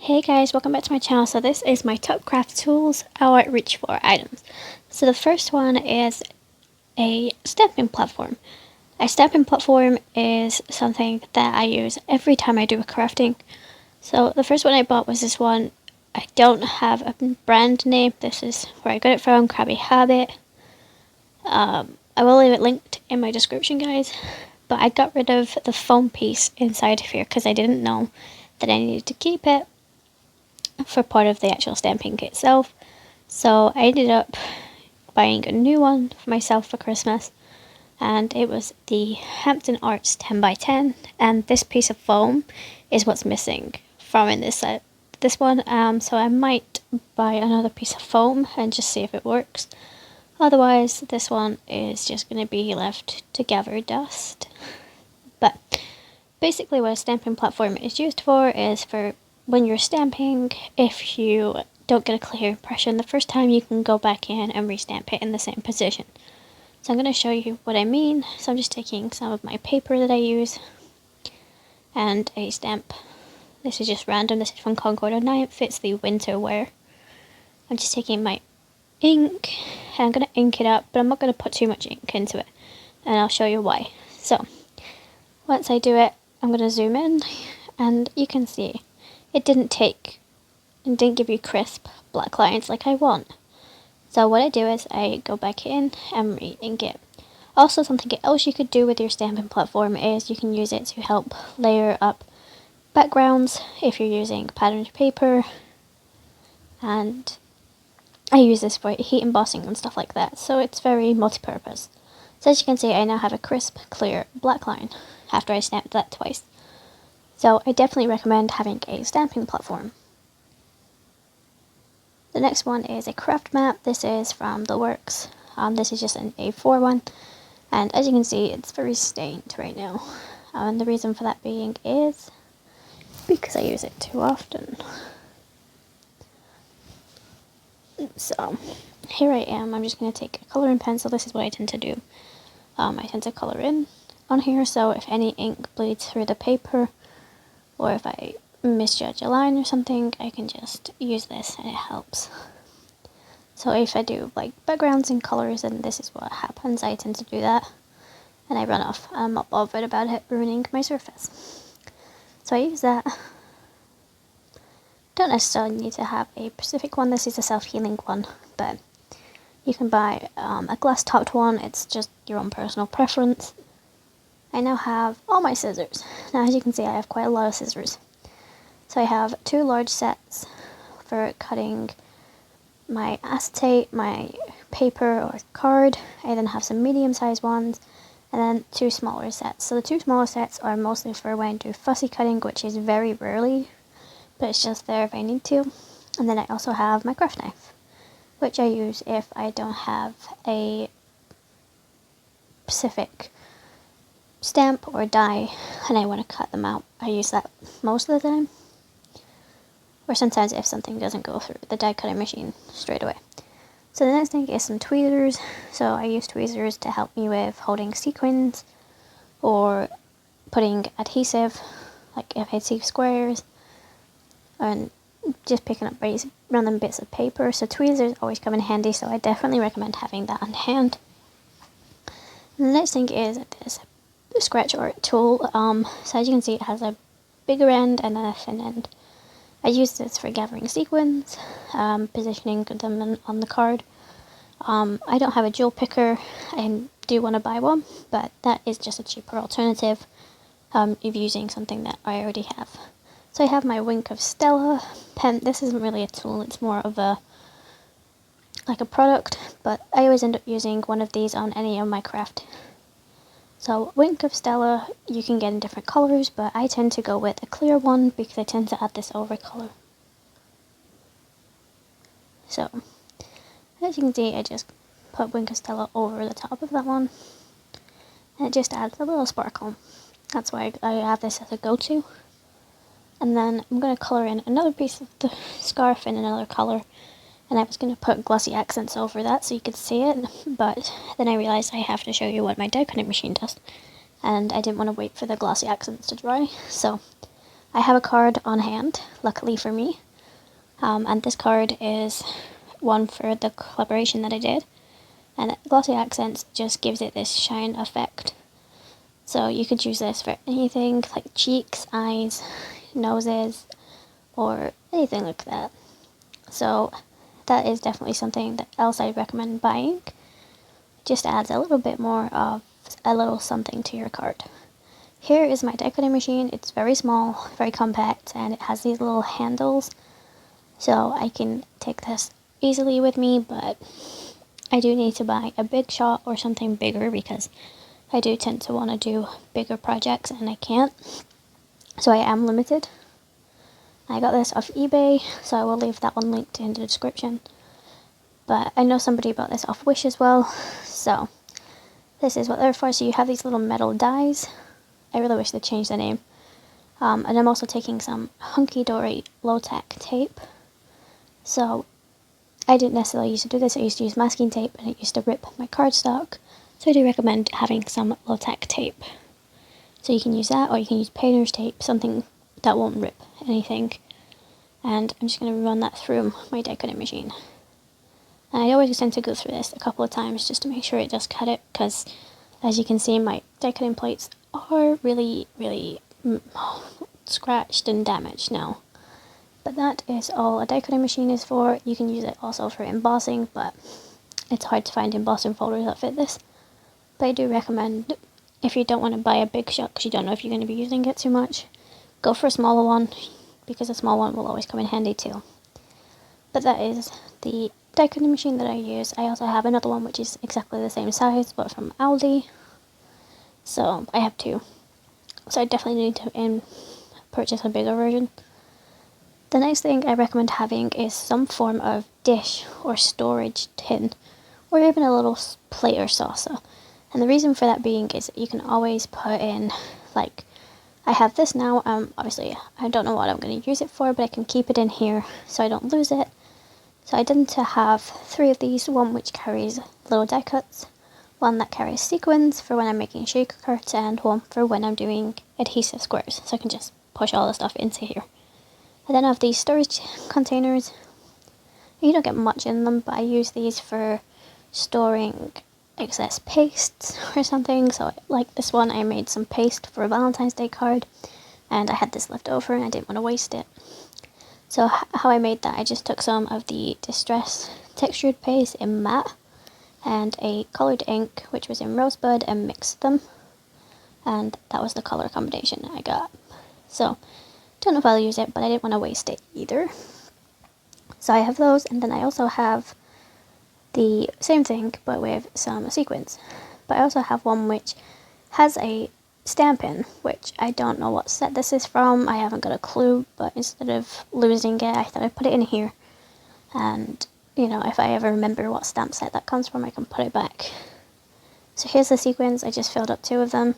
Hey guys, welcome back to my channel. So this is my top craft tools I reach for items. So the first one is a stamping platform. A stamping platform is something that I use every time I do a crafting. So the first one I bought was this one. I don't have a brand name. This is where I got it from, Krabby Habit. I will leave it linked in my description, guys. But I got rid of the foam piece inside of here because I didn't know that I needed to keep it for part of the actual stamping kit itself. So I ended up buying a new one for myself for Christmas, and it was the Hampton Arts 10x10, and this piece of foam is what's missing from in this set. This one, so I might buy another piece of foam and just see if it works. Otherwise, this one is just going to be left to gather dust. But basically what a stamping platform is used for is for when you're stamping, if you don't get a clear impression the first time, you can go back in and restamp it in the same position. So I'm going to show you what I mean. So I'm just taking some of my paper that I use and a stamp. This is just random. This is from Concord 9th. It's the winter wear. I'm just taking my ink and I'm going to ink it up, but I'm not going to put too much ink into it, and I'll show you why. So once I do it, I'm going to zoom in and you can see it didn't give you crisp black lines like I want. So what I do is I go back in and re-ink it. Also, something else you could do with your stamping platform is you can use it to help layer up backgrounds if you're using patterned paper, and I use this for heat embossing and stuff like that, so it's very multi-purpose. So as you can see, I now have a crisp, clear black line after I stamped that twice. So I definitely recommend having a stamping platform. The next one is a craft map. This is from The Works. This is just an A4 one, and as you can see, it's very stained right now. And the reason for that being is because I use it too often. So here I am. I'm just going to take a coloring pencil. This is what I tend to do. I tend to color in on here, so if any ink bleeds through the paper, or if I misjudge a line or something, I can just use this and it helps. So if I do like backgrounds and colors, then this is what happens. I tend to do that and I run off. I'm not bothered about it ruining my surface. So I use that. Don't necessarily need to have a specific one. This is a self-healing one, but you can buy a glass topped one. It's just your own personal preference. I now have all my scissors. Now as you can see, I have quite a lot of scissors. So I have 2 large sets for cutting my acetate, my paper or card. I then have some medium-sized ones, and then 2 smaller sets. So the 2 smaller sets are mostly for when I do fussy cutting, which is very rarely, but it's just there if I need to. And then I also have my craft knife, which I use if I don't have a specific stamp or die and I want to cut them out. I use that most of the time. Or sometimes if something doesn't go through the die cutting machine straight away. So the next thing is some tweezers. So I use tweezers to help me with holding sequins or putting adhesive, like adhesive squares, and just picking up random bits of paper. So tweezers always come in handy, so I definitely recommend having that on hand. And the next thing is this scratch art tool. So as you can see, it has a bigger end and a thin end. I use this for gathering sequins, positioning them on the card. I don't have a jewel picker. I do want to buy one, but that is just a cheaper alternative of using something that I already have. So I have my Wink of Stella pen. This isn't really a tool, it's more of a product, but I always end up using one of these on any of my craft. So Wink of Stella you can get in different colors, but I tend to go with a clear one because I tend to add this over color. So as you can see, I just put Wink of Stella over the top of that one, and it just adds a little sparkle. That's why I have this as a go-to. And then I'm going to color in another piece of the scarf in another color, and I was going to put glossy accents over that so you could see it, but then I realized I have to show you what my die cutting machine does, and I didn't want to wait for the glossy accents to dry, so I have a card on hand, luckily for me, and this card is one for the collaboration that I did, and Glossy Accents just gives it this shine effect. So you could use this for anything like cheeks, eyes, noses, or anything like that. So that is definitely something else I'd recommend buying. Just adds a little bit more of a little something to your card. Here is my die cutting machine. It's very small, very compact, and it has these little handles. So I can take this easily with me, but I do need to buy a big shot or something bigger because I do tend to want to do bigger projects and I can't. So I am limited. I got this off eBay, so I will leave that one linked in the description. But I know somebody bought this off Wish as well, so this is what they're for. So you have these little metal dies. I really wish they changed the name. And I'm also taking some Hunky Dory low tack tape. So I didn't necessarily used to do this. I used to use masking tape and it used to rip my cardstock. So I do recommend having some low tack tape. So you can use that, or you can use painter's tape, something that won't rip anything. And I'm just going to run that through my die cutting machine. And I always tend to go through this a couple of times just to make sure it does cut it, because as you can see, my die cutting plates are really scratched and damaged now. But that is all a die cutting machine is for. You can use it also for embossing, but it's hard to find embossing folders that fit this. But I do recommend, if you don't want to buy a big shot because you don't know if you're going to be using it too much, go for a smaller one, because a small one will always come in handy too. But that is the die cutting machine that I use. I also have another one which is exactly the same size but from Aldi. So I have two. So I definitely need to purchase a bigger version. The next thing I recommend having is some form of dish or storage tin, or even a little plate or saucer. And the reason for that being is that you can always put in, like, I have this now, obviously I don't know what I'm going to use it for, but I can keep it in here so I don't lose it. So I tend to have 3 of these, one which carries little die cuts, one that carries sequins for when I'm making shaker cards, and one for when I'm doing adhesive squares, so I can just push all the stuff into here. I then have these storage containers. You don't get much in them, but I use these for storing excess pastes or something. So like this one, I made some paste for a Valentine's Day card, and I had this left over and I didn't want to waste it. So how I made that, I just took some of the Distress textured paste in matte and a coloured ink which was in Rosebud and mixed them, and that was the colour combination I got. So don't know if I'll use it, but I didn't want to waste it either. So I have those, and then I also have the same thing but with some sequins. But I also have one which has a stamp in, which I don't know what set this is from. I haven't got a clue, but instead of losing it, I thought I'd put it in here. And, you know, if I ever remember what stamp set that comes from, I can put it back. So here's the sequins. I just filled up 2 of them.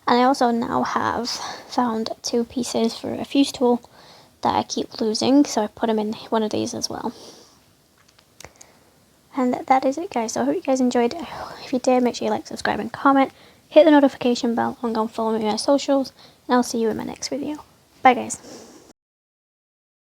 And I also now have found 2 pieces for a fuse tool that I keep losing, so I put them in one of these as well. And that is it, guys. So I hope you guys enjoyed. If you did, make sure you like, subscribe, and comment. Hit the notification bell and go and follow me on my socials. And I'll see you in my next video. Bye, guys.